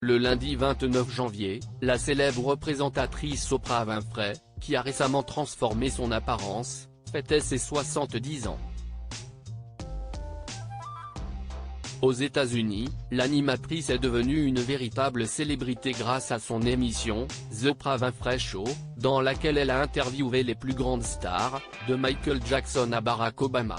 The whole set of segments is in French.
Le lundi 29 janvier, la célèbre présentatrice Oprah Winfrey, qui a récemment transformé son apparence, fêtait ses 70 ans. Aux États-Unis, l'animatrice est devenue une véritable célébrité grâce à son émission, The Oprah Winfrey Show, dans laquelle elle a interviewé les plus grandes stars, de Michael Jackson à Barack Obama.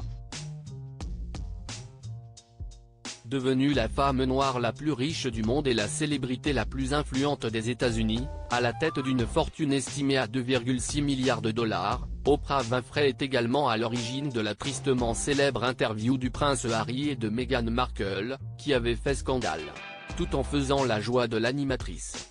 Devenue la femme noire la plus riche du monde et la célébrité la plus influente des États-Unis, à la tête d'une fortune estimée à 2,6 milliards de dollars, Oprah Winfrey est également à l'origine de la tristement célèbre interview du prince Harry et de Meghan Markle, qui avait fait scandale, tout en faisant la joie de l'animatrice.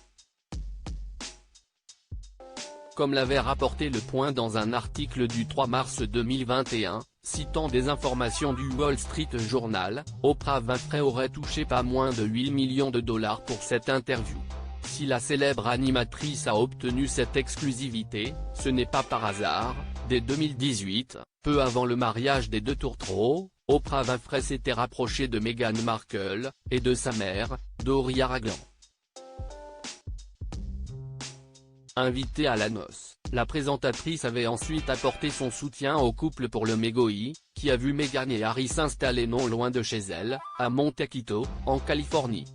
Comme l'avait rapporté Le Point dans un article du 3 mars 2021, citant des informations du Wall Street Journal, Oprah Winfrey aurait touché pas moins de 8 millions de dollars pour cette interview. Si la célèbre animatrice a obtenu cette exclusivité, ce n'est pas par hasard. Dès 2018, peu avant le mariage des deux tourtereaux, Oprah Winfrey s'était rapprochée de Meghan Markle, et de sa mère, Doria Ragland. Invitée à la noce, la présentatrice avait ensuite apporté son soutien au couple pour le Megoi, qui a vu Meghan et Harry s'installer non loin de chez elle, à Montecito, en Californie.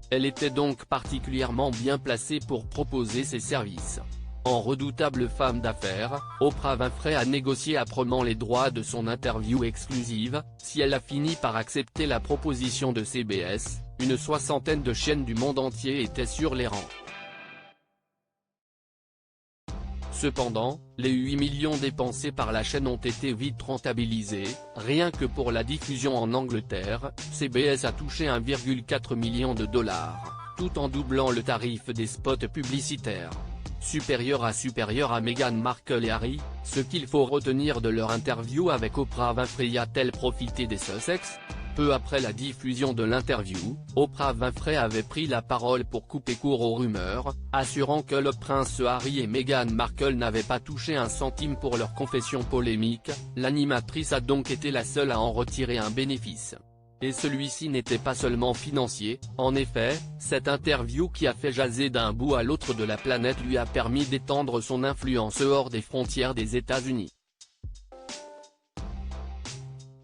Elle était donc particulièrement bien placée pour proposer ses services. En redoutable femme d'affaires, Oprah Winfrey a négocié âprement les droits de son interview exclusive. Si elle a fini par accepter la proposition de CBS, une soixantaine de chaînes du monde entier étaient sur les rangs. Cependant, les 8 millions dépensés par la chaîne ont été vite rentabilisés. Rien que pour la diffusion en Angleterre, CBS a touché 1,4 million de dollars, tout en doublant le tarif des spots publicitaires. Supérieur à Meghan Markle et Harry, ce qu'il faut retenir de leur interview avec Oprah Winfrey. A-t-elle profité des Sussex? Peu après la diffusion de l'interview, Oprah Winfrey avait pris la parole pour couper court aux rumeurs, assurant que le prince Harry et Meghan Markle n'avaient pas touché un centime pour leur confession polémique. L'animatrice a donc été la seule à en retirer un bénéfice. Et celui-ci n'était pas seulement financier. En effet, cette interview qui a fait jaser d'un bout à l'autre de la planète lui a permis d'étendre son influence hors des frontières des États-Unis.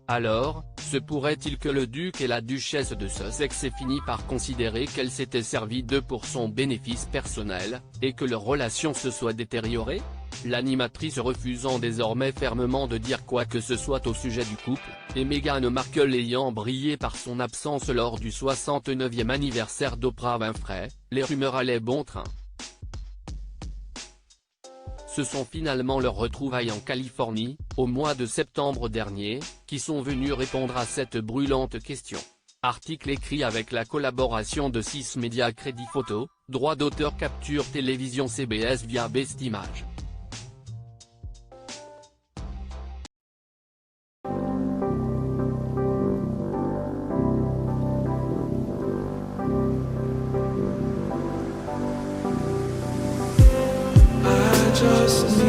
Alors, se pourrait-il que le duc et la duchesse de Sussex aient fini par considérer qu'elle s'était servie d'eux pour son bénéfice personnel, et que leur relation se soit détériorée? L'animatrice refusant désormais fermement de dire quoi que ce soit au sujet du couple, et Meghan Markle ayant brillé par son absence lors du 69e anniversaire d'Oprah Winfrey, les rumeurs allaient bon train. Ce sont finalement leurs retrouvailles en Californie, au mois de septembre dernier, qui sont venues répondre à cette brûlante question. Article écrit avec la collaboration de 6 médias. Crédit photo, droit d'auteur. Capture télévision CBS via Best Images. Just